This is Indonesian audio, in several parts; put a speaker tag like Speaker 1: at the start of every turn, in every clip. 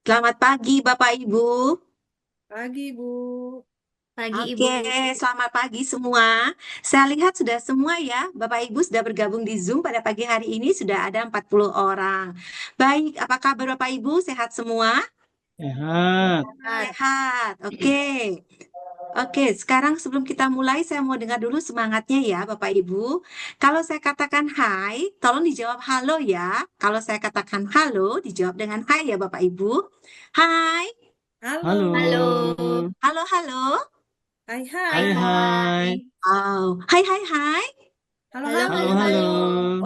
Speaker 1: Selamat pagi, Bapak Ibu.
Speaker 2: Pagi, Bu.
Speaker 3: Pagi
Speaker 1: Oke,
Speaker 3: Ibu.
Speaker 1: selamat pagi semua. Saya lihat sudah semua ya, Bapak Ibu sudah bergabung di Zoom pada pagi hari ini sudah ada 40 orang. Baik, apa kabar Bapak Ibu? Sehat semua?
Speaker 2: Sehat.
Speaker 3: Sehat.
Speaker 1: Sehat. Oke. Oke, sekarang sebelum kita mulai saya mau dengar dulu semangatnya ya, Bapak Ibu. Kalau saya katakan hai, tolong dijawab halo ya. Kalau saya katakan halo, dijawab dengan hai ya, Bapak Ibu. Hai.
Speaker 2: Halo.
Speaker 3: Halo.
Speaker 2: Halo.
Speaker 1: Halo, halo.
Speaker 2: Hai,
Speaker 3: Hai
Speaker 2: hai.
Speaker 3: hai.
Speaker 1: Oh, hai, hai, hai.
Speaker 2: Halo,
Speaker 3: Halo
Speaker 2: halo.
Speaker 3: halo
Speaker 2: Halo.
Speaker 3: halo.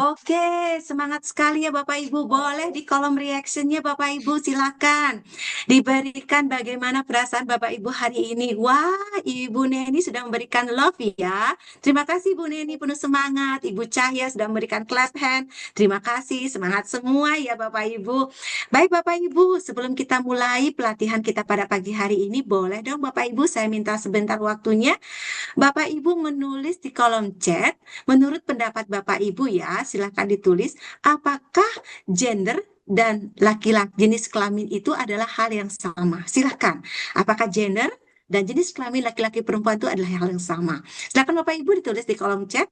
Speaker 1: Oke, semangat sekali ya Bapak Ibu. Boleh di kolom reactionnya Bapak Ibu, silakan diberikan bagaimana perasaan Bapak Ibu hari ini. Wah, Ibu Neni sudah memberikan love ya. Terima kasih Bu Neni, penuh semangat. Ibu Cahya sudah memberikan clap hand. Terima kasih, semangat semua ya Bapak Ibu. Baik Bapak Ibu, sebelum kita mulai pelatihan kita pada pagi hari ini, boleh dong Bapak Ibu saya minta sebentar waktunya. Bapak Ibu menulis di kolom chat, menurut pendapat Bapak Ibu ya, silahkan ditulis, apakah gender dan laki-laki jenis kelamin itu adalah hal yang sama? Silahkan. Apakah gender dan jenis kelamin laki-laki perempuan itu adalah hal yang sama? Silahkan Bapak Ibu ditulis di kolom chat.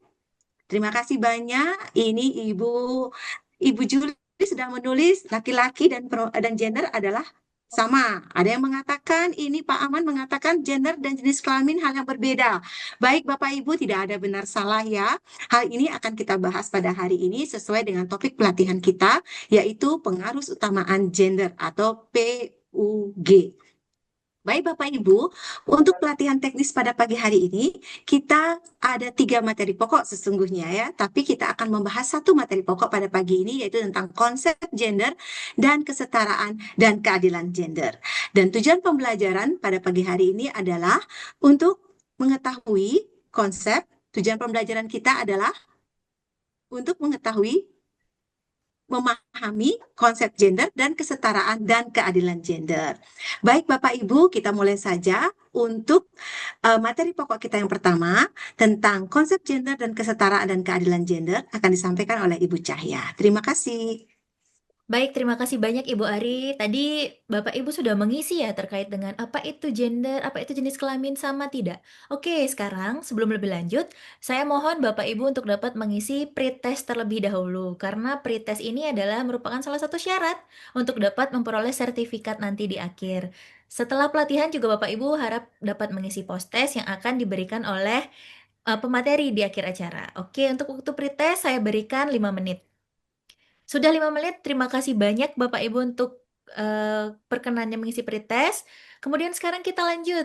Speaker 1: Terima kasih banyak. Ini Ibu Juli sudah menulis laki-laki dan gender adalah sama. Ada yang mengatakan ini Pak Aman mengatakan gender dan jenis kelamin hal yang berbeda. Baik Bapak Ibu tidak ada benar salah ya. Hal ini akan kita bahas pada hari ini sesuai dengan topik pelatihan kita yaitu pengaruh utamaan gender atau PUG. Baik Bapak Ibu, untuk pelatihan teknis pada pagi hari ini, kita ada 3 materi pokok sesungguhnya ya, tapi kita akan membahas 1 materi pokok pada pagi ini, yaitu tentang konsep gender dan kesetaraan dan keadilan gender. Dan tujuan pembelajaran pada pagi hari ini adalah untuk mengetahui konsep, tujuan pembelajaran kita adalah untuk mengetahui memahami konsep gender dan kesetaraan dan keadilan gender. Baik Bapak Ibu, kita mulai saja untuk materi pokok kita yang pertama tentang konsep gender dan kesetaraan dan keadilan gender akan disampaikan oleh Ibu Cahya. Terima kasih.
Speaker 3: Baik, terima kasih banyak Ibu Ari. Tadi Bapak Ibu sudah mengisi ya terkait dengan apa itu gender, apa itu jenis kelamin sama tidak. Oke, sekarang sebelum lebih lanjut, saya mohon Bapak Ibu untuk dapat mengisi pretest terlebih dahulu. Karena pretest ini adalah merupakan salah satu syarat untuk dapat memperoleh sertifikat nanti di akhir. Setelah pelatihan juga Bapak Ibu harap dapat mengisi post-test yang akan diberikan oleh pemateri di akhir acara. Oke, untuk waktu pretest saya berikan 5 menit. Sudah 5 menit, terima kasih banyak Bapak Ibu untuk perkenannya mengisi pretest. Kemudian sekarang kita lanjut.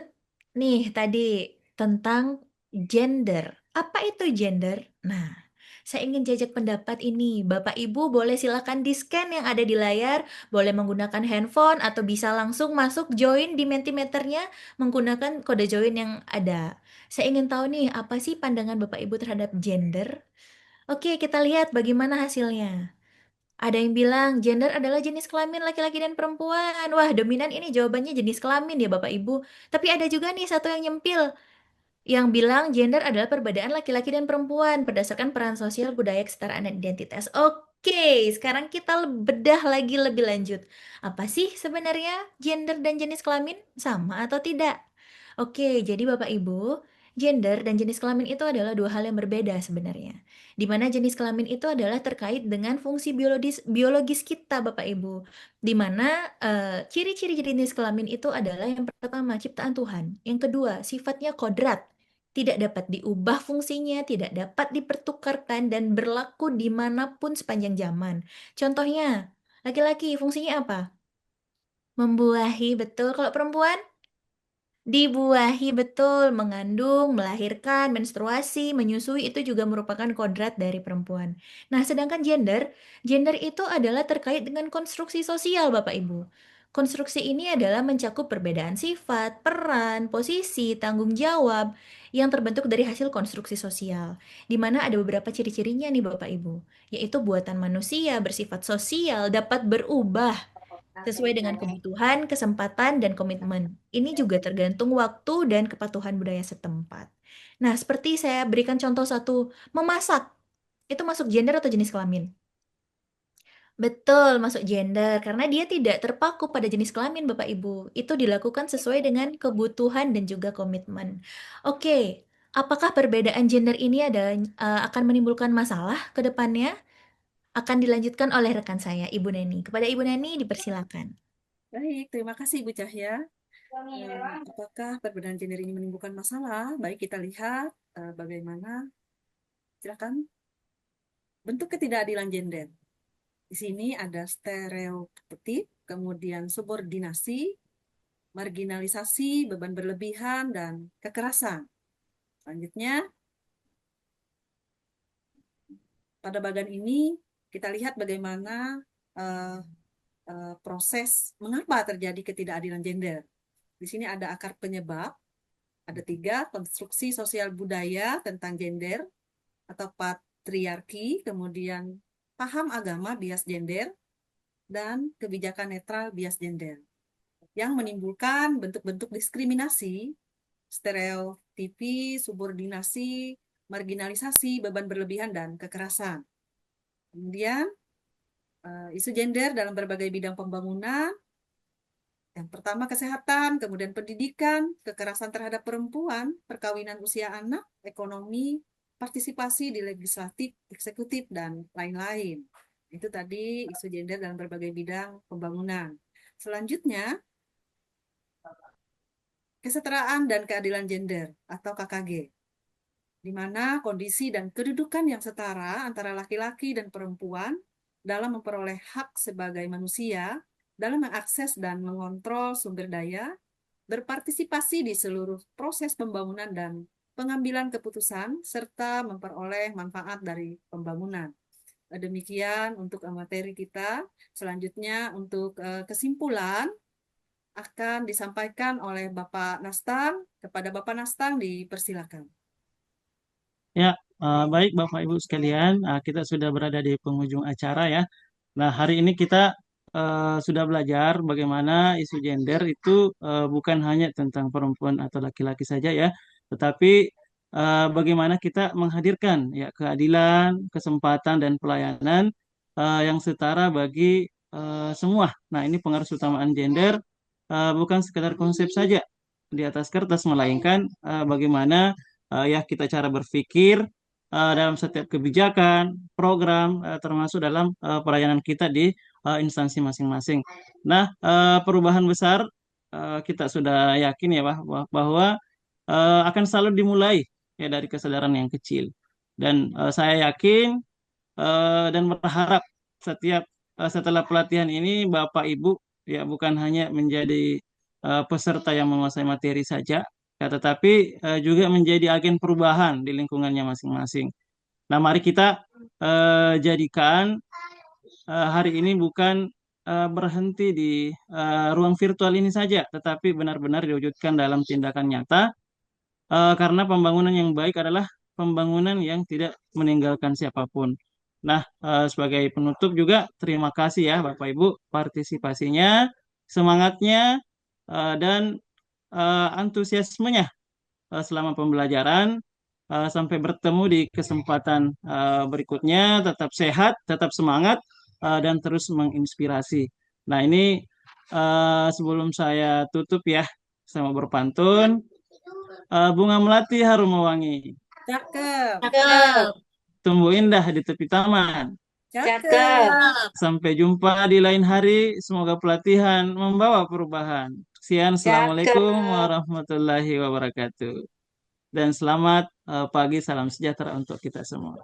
Speaker 3: Nih, tadi tentang gender. Apa itu gender? Nah, saya ingin jajak pendapat ini. Bapak Ibu boleh silakan di-scan yang ada di layar, boleh menggunakan handphone atau bisa langsung masuk join di Mentimeternya menggunakan kode join yang ada. Saya ingin tahu nih, apa sih pandangan Bapak Ibu terhadap gender? Oke, kita lihat bagaimana hasilnya. Ada yang bilang gender adalah jenis kelamin laki-laki dan perempuan. Wah, dominan ini jawabannya jenis kelamin ya Bapak Ibu. Tapi ada juga nih satu yang nyempil yang bilang gender adalah perbedaan laki-laki dan perempuan berdasarkan peran sosial, budaya, kesetaraan, dan identitas. Oke, sekarang kita bedah lagi lebih lanjut. Apa sih sebenarnya gender dan jenis kelamin? Sama atau tidak? Oke, jadi Bapak Ibu, gender dan jenis kelamin itu adalah dua hal yang berbeda sebenarnya. Di mana jenis kelamin itu adalah terkait dengan fungsi biologis kita, Bapak Ibu. Di mana ciri-ciri jenis kelamin itu adalah yang pertama, ciptaan Tuhan. Yang kedua, sifatnya kodrat. Tidak dapat diubah fungsinya, tidak dapat dipertukarkan, dan berlaku dimanapun sepanjang zaman. Contohnya, laki-laki fungsinya apa? Membuahi, betul. Kalau perempuan? Dibuahi betul, mengandung, melahirkan, menstruasi, menyusui itu juga merupakan kodrat dari perempuan. Nah, sedangkan gender itu adalah terkait dengan konstruksi sosial, Bapak Ibu. Konstruksi ini adalah mencakup perbedaan sifat, peran, posisi, tanggung jawab yang terbentuk dari hasil konstruksi sosial, di mana ada beberapa ciri-cirinya nih Bapak Ibu, yaitu buatan manusia bersifat sosial dapat berubah sesuai dengan kebutuhan, kesempatan, dan komitmen. Ini juga tergantung waktu dan kepatuhan budaya setempat. Nah, seperti saya berikan contoh satu, memasak. Itu masuk gender atau jenis kelamin? Betul, masuk gender karena dia tidak terpaku pada jenis kelamin Bapak Ibu. Itu dilakukan sesuai dengan kebutuhan dan juga komitmen. Oke, apakah perbedaan gender ini akan menimbulkan masalah ke depannya? Akan dilanjutkan oleh rekan saya, Ibu Neni. Kepada Ibu Neni dipersilakan.
Speaker 2: Baik, terima kasih Ibu Cahya. Apakah perbedaan gender ini menimbulkan masalah? Baik, kita lihat bagaimana, silakan, bentuk ketidakadilan gender. Di sini ada stereotip, kemudian subordinasi, marginalisasi, beban berlebihan, dan kekerasan. Selanjutnya, pada bagian ini kita lihat bagaimana eh, proses mengapa terjadi ketidakadilan gender. Di sini ada akar penyebab, ada 3, konstruksi sosial budaya tentang gender atau patriarki, kemudian paham agama bias gender, dan kebijakan netral bias gender yang menimbulkan bentuk-bentuk diskriminasi, stereotipi, subordinasi, marginalisasi, beban berlebihan, dan kekerasan. Kemudian, isu gender dalam berbagai bidang pembangunan. Yang pertama kesehatan, kemudian pendidikan, kekerasan terhadap perempuan, perkawinan usia anak, ekonomi, partisipasi di legislatif, eksekutif, dan lain-lain. Itu tadi isu gender dalam berbagai bidang pembangunan. Selanjutnya, kesetaraan dan keadilan gender atau KKG, di mana kondisi dan kedudukan yang setara antara laki-laki dan perempuan dalam memperoleh hak sebagai manusia, dalam mengakses dan mengontrol sumber daya, berpartisipasi di seluruh proses pembangunan dan pengambilan keputusan, serta memperoleh manfaat dari pembangunan. Demikian untuk materi kita. Selanjutnya untuk kesimpulan akan disampaikan oleh Bapak Nastang. Kepada Bapak Nastang dipersilakan.
Speaker 4: Ya, baik Bapak Ibu sekalian, kita sudah berada di penghujung acara ya. Nah, hari ini kita sudah belajar bagaimana isu gender itu bukan hanya tentang perempuan atau laki-laki saja ya, tetapi bagaimana kita menghadirkan ya keadilan, kesempatan dan pelayanan yang setara bagi semua. Nah, ini pengaruh utamaan gender bukan sekedar konsep saja di atas kertas, melainkan bagaimana ya kita cara berpikir dalam setiap kebijakan, program, termasuk dalam pelayanan kita di instansi masing-masing. Nah, perubahan besar kita sudah yakin ya bahwa akan selalu dimulai ya dari kesadaran yang kecil. Dan saya yakin dan berharap setiap setelah pelatihan ini Bapak Ibu ya bukan hanya menjadi peserta yang menguasai materi saja, ya, tetapi juga menjadi agen perubahan di lingkungannya masing-masing. Nah, mari kita jadikan hari ini bukan berhenti di ruang virtual ini saja, tetapi benar-benar diwujudkan dalam tindakan nyata, karena pembangunan yang baik adalah pembangunan yang tidak meninggalkan siapapun. Nah, sebagai penutup juga terima kasih ya Bapak Ibu partisipasinya, semangatnya, dan antusiasmenya selama pembelajaran. Sampai bertemu di kesempatan berikutnya. Tetap sehat, tetap semangat, dan terus menginspirasi. Nah, ini sebelum saya tutup ya, saya mau berpantun. Bunga melati harum mewangi,
Speaker 2: Cakep,
Speaker 3: Cakep.
Speaker 4: tumbuh indah di tepi taman.
Speaker 2: cakep.
Speaker 4: Sampai jumpa di lain hari. Semoga pelatihan membawa perubahan. Sekian, Assalamualaikum warahmatullahi wabarakatuh. Dan selamat pagi, salam sejahtera untuk kita semua.